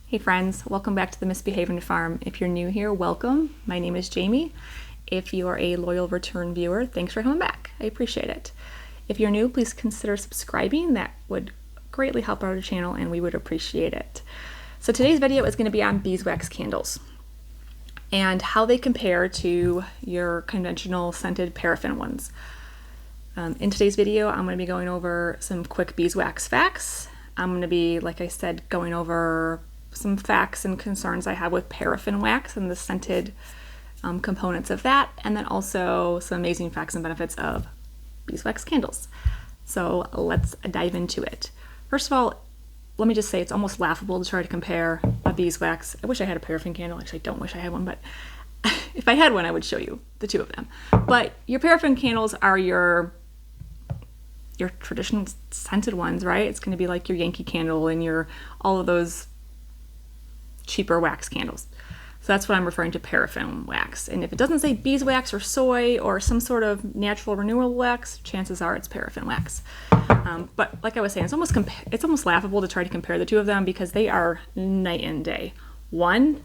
Hey friends, welcome back to the Ms.Beehaven farm. If you're new here, welcome. My name is Jamie. If you are a loyal return viewer, thanks for coming back. I appreciate it. If you're new, please consider subscribing. That would greatly help our channel and we would appreciate it. So today's video is going to be on beeswax candles and how they compare to your conventional scented paraffin ones. In today's video, I'm going to be going over some quick beeswax facts. I'm going to be, like I said, going over some facts and concerns I have with paraffin wax and the scented components of that, and then also some amazing facts and benefits of beeswax candles. So let's dive into it. First of all, let me just say it's almost laughable to try to compare a beeswax. I wish I had a paraffin candle. Actually, I don't wish I had one, but if I had one, I would show you the two of them. But your paraffin candles are your traditional scented ones, right? It's going to be like your Yankee Candle and your all of those cheaper wax candles. So that's what I'm referring to, paraffin wax. And if it doesn't say beeswax or soy or some sort of natural renewable wax, chances are it's paraffin wax. But like I was saying, it's almost laughable to try to compare the two of them because they are night and day. One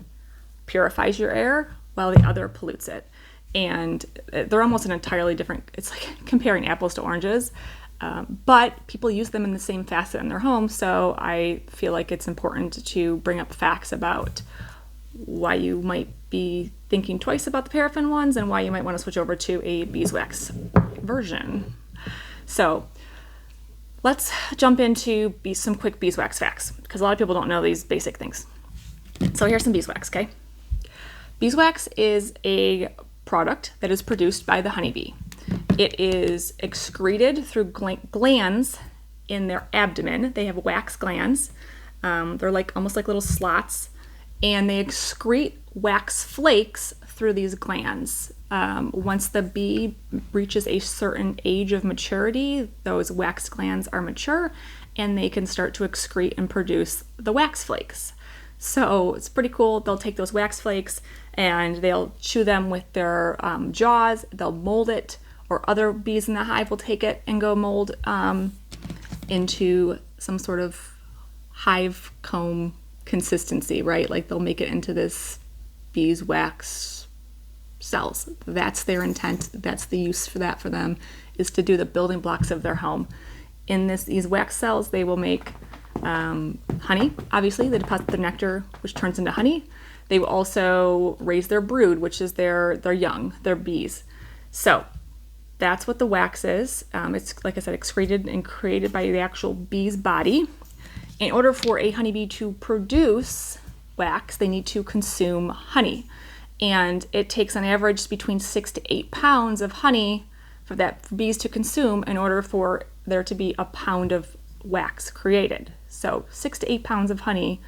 purifies your air while the other pollutes it. And they're almost an entirely different, it's like comparing apples to oranges. But people use them in the same facet in their home, so I feel like it's important to bring up facts about why you might be thinking twice about the paraffin ones and why you might want to switch over to a beeswax version. So let's jump into some quick beeswax facts, because a lot of people don't know these basic things. So here's some beeswax, okay? Beeswax is a product that is produced by the honeybee. It is excreted through glands in their abdomen. They have wax glands. They're like almost like little slots, and they excrete wax flakes through these glands. Once the bee reaches a certain age of maturity, those wax glands are mature, and they can start to excrete and produce the wax flakes. So it's pretty cool. They'll take those wax flakes and they'll chew them with their jaws. They'll mold it, or other bees in the hive will take it and go mold into some sort of hive comb consistency, right? Like they'll make it into this beeswax cells. That's their intent. That's the use for that for them, is to do the building blocks of their home. In these wax cells, they will make honey. Obviously, they deposit the nectar, which turns into honey. They will also raise their brood, which is their young, their bees. So that's what the wax is. It's, like I said, excreted and created by the actual bee's body. In order for a honeybee to produce wax, they need to consume honey. And it takes on average between 6 to 8 pounds of honey for bees to consume in order for there to be a pound of wax created. So 6 to 8 pounds of honey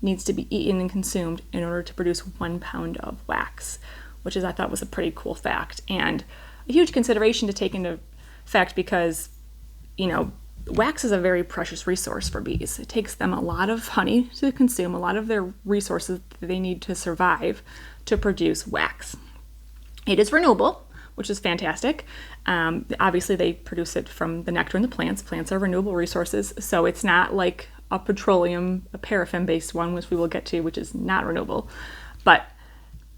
needs to be eaten and consumed in order to produce 1 pound of wax, which I thought was a pretty cool fact. And a huge consideration to take into fact because, wax is a very precious resource for bees. It takes them a lot of honey to consume, a lot of their resources that they need to survive to produce wax. It is renewable, which is fantastic. Obviously, they produce it from the nectar in the plants. Plants are renewable resources, so it's not like a petroleum, a paraffin-based one, which we will get to, which is not renewable. But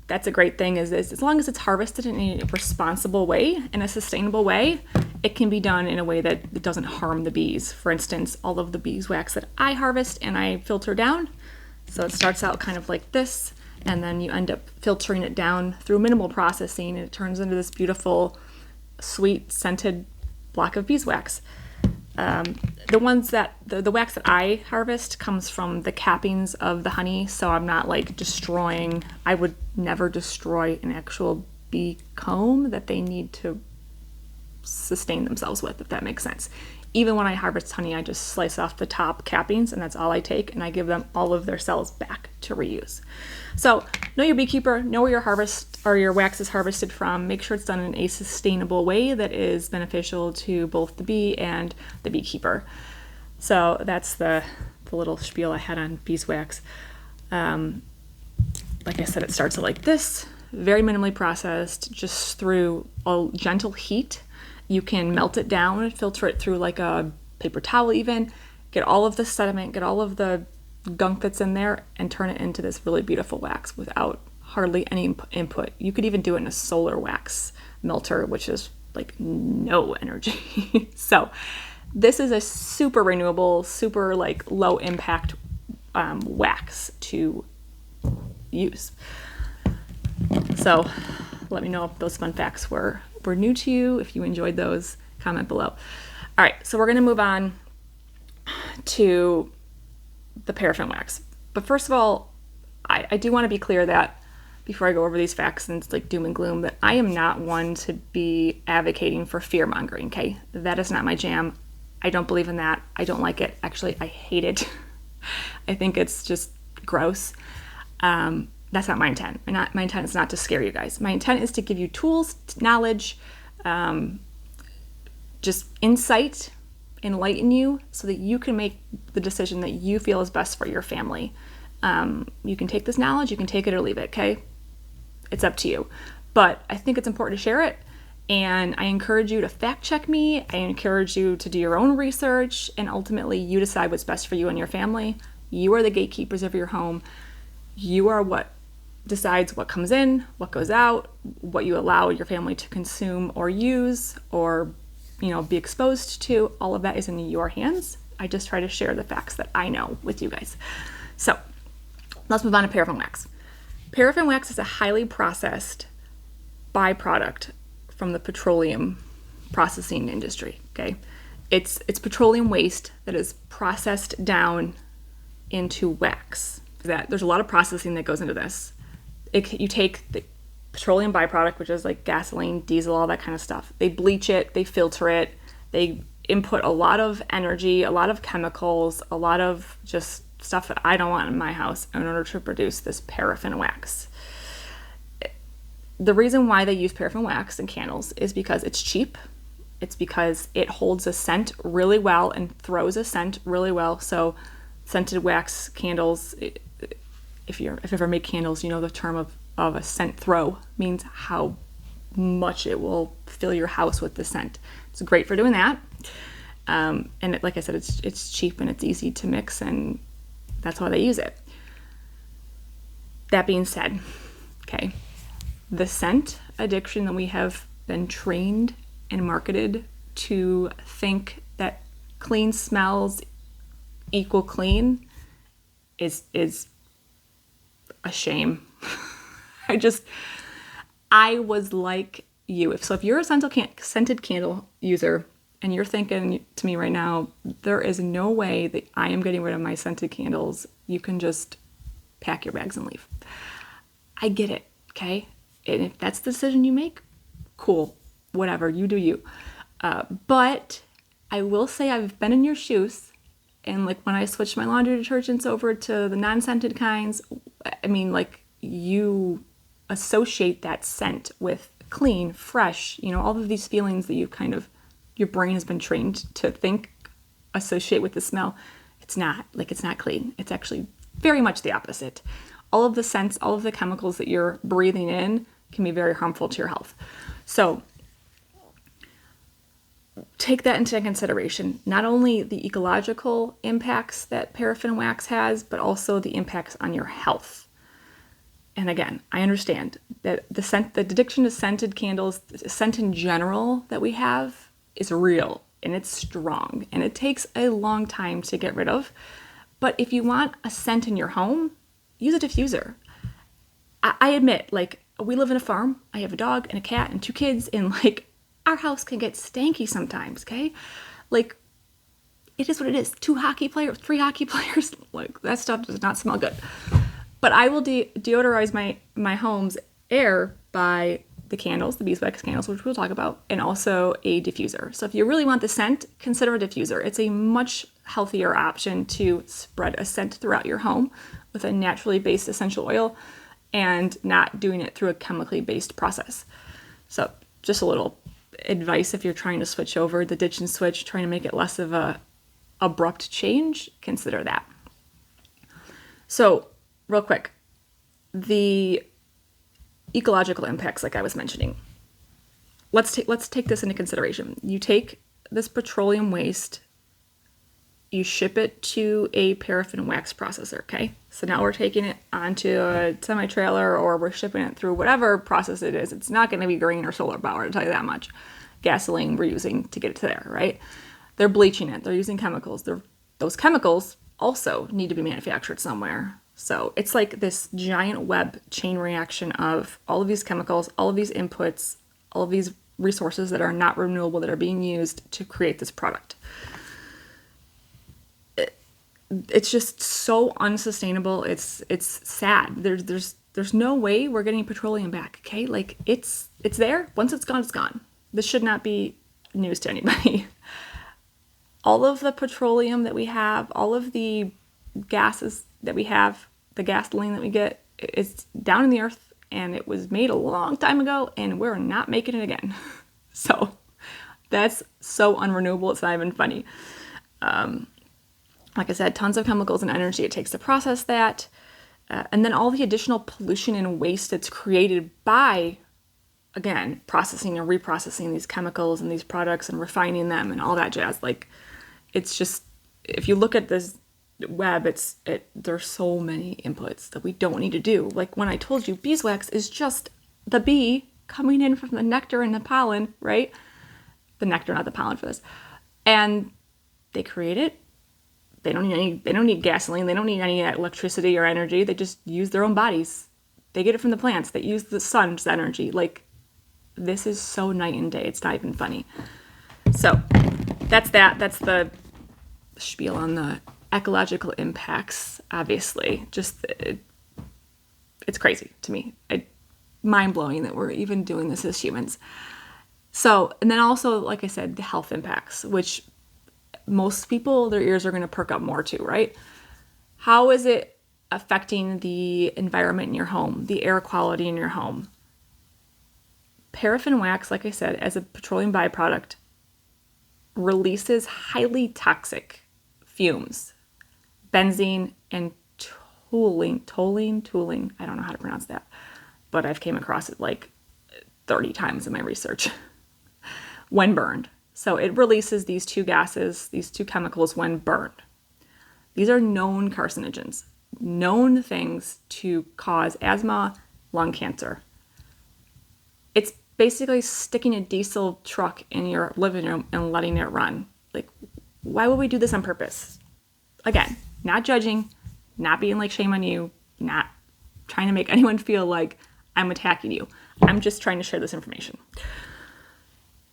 that's a great thing, is as long as it's harvested in a responsible way, in a sustainable way, it can be done in a way that it doesn't harm the bees. For instance, all of the beeswax that I harvest and I filter down, so it starts out kind of like this, and then you end up filtering it down through minimal processing, and it turns into this beautiful, sweet, scented block of beeswax. The wax that I harvest comes from the cappings of the honey, so I'm not like destroying. I would never destroy an actual bee comb that they need to sustain themselves with, if that makes sense. Even when I harvest honey, I just slice off the top cappings, and that's all I take, and I give them all of their cells back to reuse. So know your beekeeper, know where your wax is harvested from. Make sure it's done in a sustainable way that is beneficial to both the bee and the beekeeper. So that's the little spiel I had on beeswax. Like I said, it starts like this, very minimally processed, just through a gentle heat. You can melt it down and filter it through like a paper towel even, get all of the sediment, get all of the gunk that's in there and turn it into this really beautiful wax without hardly any input. You could even do it in a solar wax melter, which is like no energy. So this is a super renewable, super like low impact wax to use. So let me know if those fun facts were new to you. If you enjoyed those, comment below. All right, so we're going to move on to the paraffin wax. But first of all, I do want to be clear that before I go over these facts and it's like doom and gloom, that I am not one to be advocating for fear mongering, okay? That is not my jam. I don't believe in that. I don't like it. Actually, I hate it. I think it's just gross. That's not my intent. My intent is not to scare you guys. My intent is to give you tools, knowledge, just insight, enlighten you so that you can make the decision that you feel is best for your family. You can take this knowledge, you can take it or leave it, okay? It's up to you. But I think it's important to share it, and I encourage you to fact check me. I encourage you to do your own research, and ultimately you decide what's best for you and your family. You are the gatekeepers of your home. You are what decides what comes in, what goes out, what you allow your family to consume or use or, be exposed to. All of that is in your hands. I just try to share the facts that I know with you guys. So let's move on to paraffin wax. Paraffin wax is a highly processed byproduct from the petroleum processing industry, okay? It's petroleum waste that is processed down into wax. There's a lot of processing that goes into this. You take the petroleum byproduct, which is like gasoline, diesel, all that kind of stuff. They bleach it, they filter it, they input a lot of energy, a lot of chemicals, a lot of just stuff that I don't want in my house in order to produce this paraffin wax. The reason why they use paraffin wax in candles is because it's cheap. It's because it holds a scent really well and throws a scent really well. So scented wax candles, if you've ever made candles, you know the term of a scent throw means how much it will fill your house with the scent. It's great for doing that. Like I said, it's cheap and it's easy to mix, and that's why they use it. That being said, okay, the scent addiction that we have been trained and marketed to think that clean smells equal clean is a shame. I was like you. If you're a scented candle user and you're thinking to me right now, there is no way that I am getting rid of my scented candles, you can just pack your bags and leave. I get it, okay? And if that's the decision you make, cool, whatever, you do you. But I will say I've been in your shoes, and like when I switched my laundry detergents over to the non-scented kinds, I mean, like, you associate that scent with clean, fresh, all of these feelings that your brain has been trained to associate with the smell. It's not clean. It's actually very much the opposite. All of the scents, all of the chemicals that you're breathing in can be very harmful to your health. So take that into consideration. Not only the ecological impacts that paraffin wax has, but also the impacts on your health. And again, I understand that the addiction to scented candles, scent in general that we have, is real and it's strong and it takes a long time to get rid of. But if you want a scent in your home, use a diffuser. I admit, like, we live in a farm. I have a dog and a cat and 2 kids, and like, our house can get stanky sometimes, okay? Like, it is what it is. 3 hockey players, like, that stuff does not smell good. But I will deodorize my home's air by the candles, the beeswax candles, which we'll talk about, and also a diffuser. So if you really want the scent, consider a diffuser. It's a much healthier option to spread a scent throughout your home with a naturally based essential oil and not doing it through a chemically based process. So just a little advice if you're trying to switch over, the ditch and switch, trying to make it less of a abrupt change, consider that. So real quick, the ecological impacts, like I was mentioning. Let's take this into consideration. You take this petroleum waste you ship it to a paraffin wax processor, okay? So now we're taking it onto a semi-trailer, or we're shipping it through whatever process it is. It's not going to be green or solar powered, I'll tell you that much. Gasoline we're using to get it to there, right? They're bleaching it. They're using chemicals. Those chemicals also need to be manufactured somewhere. So it's like this giant web chain reaction of all of these chemicals, all of these inputs, all of these resources that are not renewable that are being used to create this product. It's just so unsustainable. It's sad. There's no way we're getting petroleum back. Okay, like it's there. Once it's gone, it's gone. This should not be news to anybody. All of the petroleum that we have, all of the gases that we have, the gasoline that we get, is down in the earth, and it was made a long time ago, and we're not making it again. So that's so unrenewable. It's not even funny. Like I said, tons of chemicals and energy it takes to process that. And then all the additional pollution and waste that's created by, again, processing and reprocessing these chemicals and these products and refining them and all that jazz. Like, it's just, if you look at this web, there's so many inputs that we don't need to do. Like when I told you beeswax is just the bee coming in from the nectar and the pollen, right? The nectar, not the pollen for this. And they create it. They don't need gasoline. They don't need any electricity or energy. They just use their own bodies. They get it from the plants. They use the sun's energy. Like, this is so night and day. It's not even funny. So that's that. That's the spiel on the ecological impacts, obviously. Just, it's crazy to me. Mind-blowing that we're even doing this as humans. So, and then also, like I said, the health impacts, which most people, their ears are going to perk up more to, right? How is it affecting the environment in your home, the air quality in your home? Paraffin wax, like I said, as a petroleum byproduct, releases highly toxic fumes, benzene and toluene. I don't know how to pronounce that, but I've came across it like 30 times in my research when burned. So it releases these two gases, these two chemicals when burned. These are known carcinogens, known things to cause asthma, lung cancer. It's basically sticking a diesel truck in your living room and letting it run. Like, why would we do this on purpose? Again, not judging, not being like shame on you, not trying to make anyone feel like I'm attacking you. I'm just trying to share this information.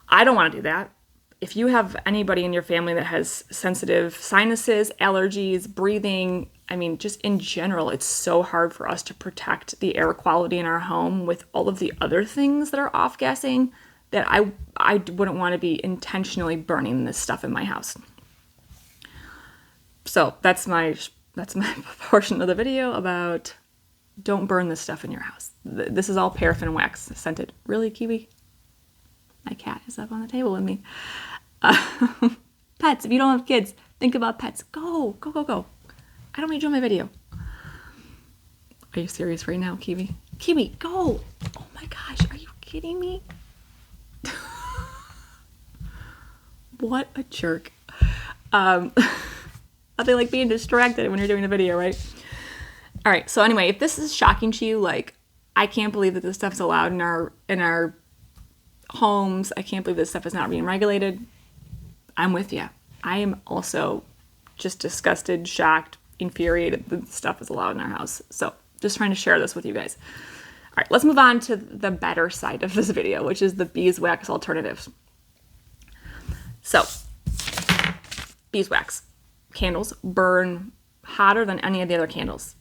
I don't want to do that. If you have anybody in your family that has sensitive sinuses, allergies, breathing, I mean, just in general, it's so hard for us to protect the air quality in our home with all of the other things that are off-gassing that I wouldn't want to be intentionally burning this stuff in my house. So that's my portion of the video about don't burn this stuff in your house. This is all paraffin wax scented. Really, Kiwi? My cat is up on the table with me. Pets, if you don't have kids, think about pets. Go. I don't need you on my video. Are you serious right now, Kiwi? Kiwi, go. Oh my gosh, are you kidding me? What a jerk. Nothing like being distracted when you're doing a video, right? All right, so anyway, if this is shocking to you, like, I can't believe that this stuff's allowed in our homes. I can't believe this stuff is not being regulated. I'm with you. I am also just disgusted, shocked, infuriated that this stuff is allowed in our house. So just trying to share this with you guys. All right, let's move on to the better side of this video, which is the beeswax alternatives. So beeswax candles burn hotter than any of the other candles.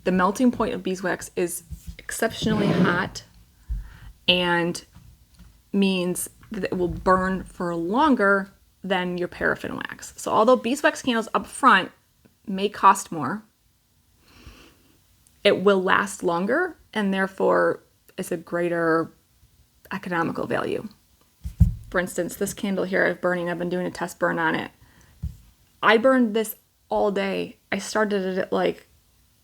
The melting point of beeswax is exceptionally hot and means that it will burn for longer than your paraffin wax. So although beeswax candles up front may cost more, it will last longer and therefore is a greater economical value. For instance, this candle here I've been doing a test burn on it. I burned this all day. I started it at like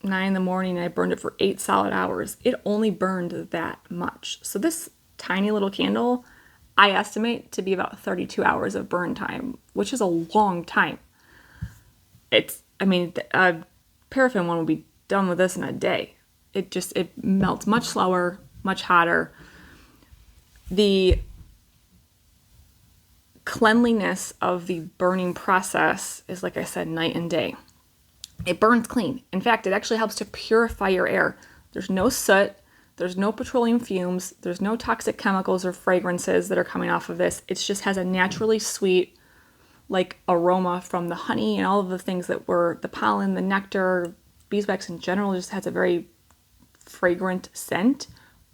9 in the morning and I burned it for 8 solid hours. It only burned that much. So this tiny little candle, I estimate to be about 32 hours of burn time, which is a long time. I mean, a paraffin one would be done with this in a day. It melts much slower, much hotter. The cleanliness of the burning process is, like I said, night and day. It burns clean. In fact, it actually helps to purify your air. There's no soot, there's no petroleum fumes, there's no toxic chemicals or fragrances that are coming off of this. It just has a naturally sweet, like, aroma from the honey and all of the things that were the pollen, the nectar. Beeswax in general just has a very fragrant scent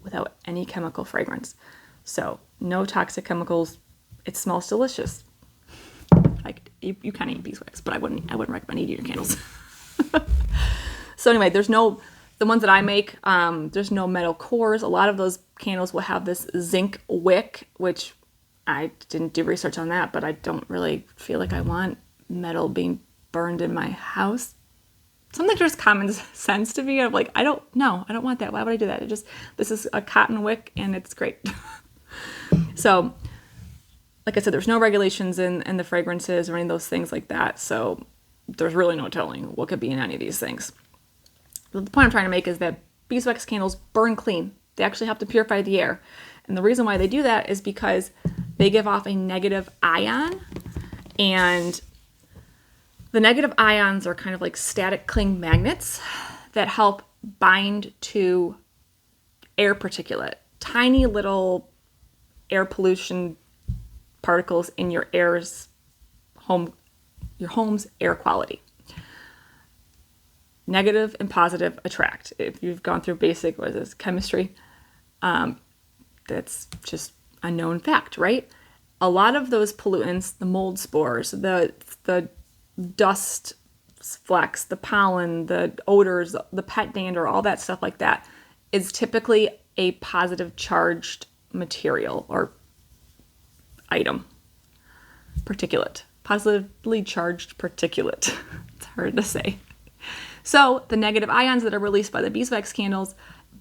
without any chemical fragrance. So no toxic chemicals. It smells delicious. Like, you can eat beeswax, but I wouldn't recommend eating your candles. So anyway, the ones that I make, there's no metal cores. A lot of those candles will have this zinc wick, which I didn't do research on that, but I don't really feel like I want metal being burned in my house. Something just common sense to me. I'm like, I don't want that. Why would I do that? This is a cotton wick and it's great. So, like I said, there's no regulations in the fragrances or any of those things like that. So there's really no telling what could be in any of these things. But the point I'm trying to make is that beeswax candles burn clean. They actually help to purify the air. And the reason why they do that is because they give off a negative ion. And the negative ions are kind of like static cling magnets that help bind to air particulate, tiny little air pollution particles in your home's air quality. Negative and positive attract. If you've gone through basic, chemistry, that's just a known fact, right? A lot of those pollutants, the mold spores, the dust flecks, the pollen, the odors, the pet dander, all that stuff like that is typically a positive charged material or item. Particulate. Positively charged particulate. It's hard to say. So the negative ions that are released by the beeswax candles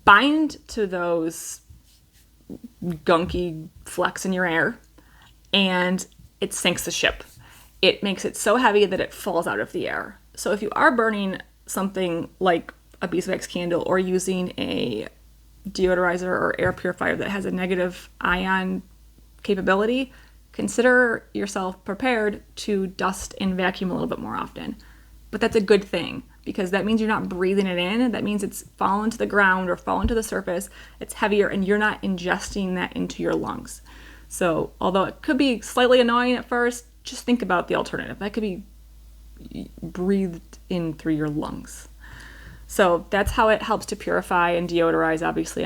bind to those gunky flecks in your air, and it sinks the ship. It makes it so heavy that it falls out of the air. So if you are burning something like a beeswax candle or using a deodorizer or air purifier that has a negative ion capability, consider yourself prepared to dust and vacuum a little bit more often. But that's a good thing, because that means you're not breathing it in. That means it's fallen to the ground or fallen to the surface. It's heavier, and you're not ingesting that into your lungs. So although it could be slightly annoying at first, just think about the alternative. That could be breathed in through your lungs. So that's how it helps to purify and deodorize. Obviously,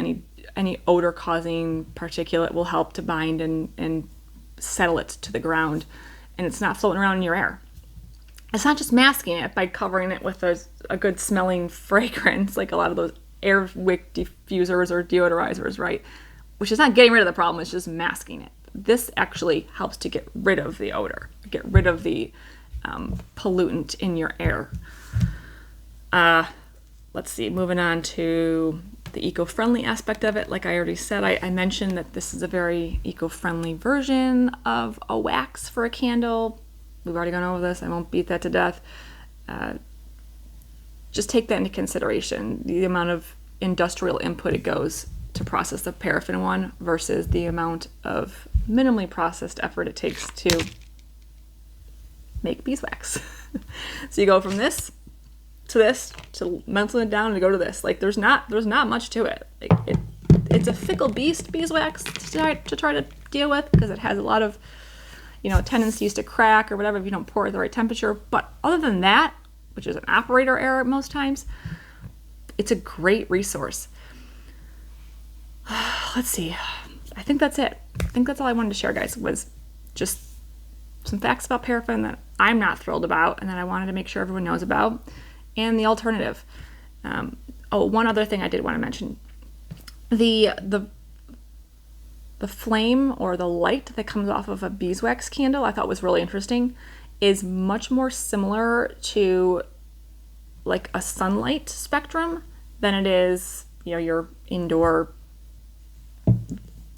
any odor-causing particulate will help to bind and settle it to the ground, and it's not floating around in your air. It's not just masking it by covering it with a good smelling fragrance, like a lot of those air wick diffusers or deodorizers, right? Which is not getting rid of the problem, it's just masking it. This actually helps to get rid of the odor, get rid of the pollutant in your air. Let's see, moving on to the eco-friendly aspect of it. Like I already said, I mentioned that this is a very eco-friendly version of a wax for a candle. We've already gone over this. I won't beat that to death. Just take that into consideration, the amount of industrial input it goes to process the paraffin one versus the amount of minimally processed effort it takes to make beeswax. So you go from this to melting it down and to go to this. Like there's not much to it. Like it's a fickle beast, beeswax, to try to deal with, because it has a lot of tendencies to crack or whatever if you don't pour it at the right temperature. But other than that, which is an operator error most times, it's a great resource. Let's see. I think that's it. I think that's all I wanted to share, guys, was just some facts about paraffin that I'm not thrilled about and that I wanted to make sure everyone knows about, and the alternative. One other thing I did want to mention. The flame or the light that comes off of a beeswax candle I thought was really interesting, is much more similar to like a sunlight spectrum than it is, your indoor.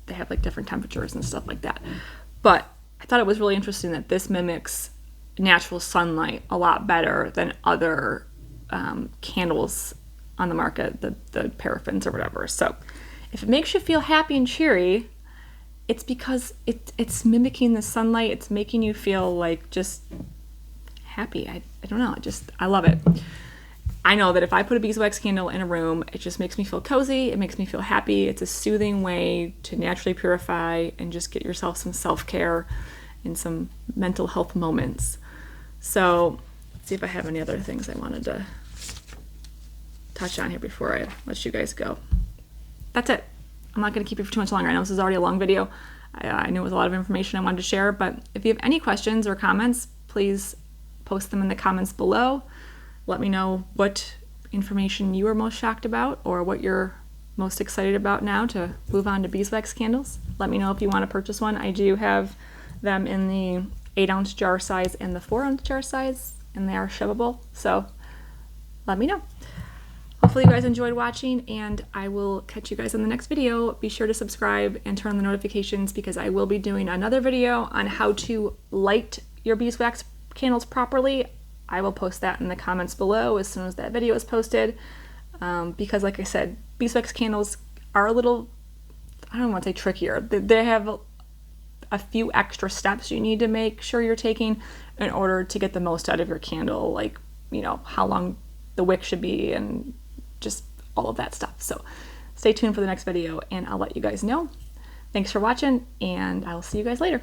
They have like different temperatures and stuff like that. But I thought it was really interesting that this mimics natural sunlight a lot better than other candles on the market, the paraffins or whatever. So if it makes you feel happy and cheery, it's because it's mimicking the sunlight. It's making you feel like just happy. I don't know. I love it. I know that if I put a beeswax candle in a room, it just makes me feel cozy. It makes me feel happy. It's a soothing way to naturally purify and just get yourself some self-care and some mental health moments. So let's see if I have any other things I wanted to touch on here before I let you guys go. That's it. I'm not going to keep it for too much longer. I know this is already a long video. I knew it was a lot of information I wanted to share, but if you have any questions or comments, please post them in the comments below. Let me know what information you are most shocked about or what you're most excited about now to move on to beeswax candles. Let me know if you want to purchase one. I do have them in the 8-ounce jar size and the 4-ounce jar size, and they are shovable. So let me know. Hopefully you guys enjoyed watching, and I will catch you guys in the next video. Be sure to subscribe and turn on the notifications because I will be doing another video on how to light your beeswax candles properly. I will post that in the comments below as soon as that video is posted, because like I said, beeswax candles are a little, I don't want to say trickier. They have a few extra steps you need to make sure you're taking in order to get the most out of your candle, like, you know, how long the wick should be and just all of that stuff. So stay tuned for the next video and I'll let you guys know. Thanks for watching, and I'll see you guys later.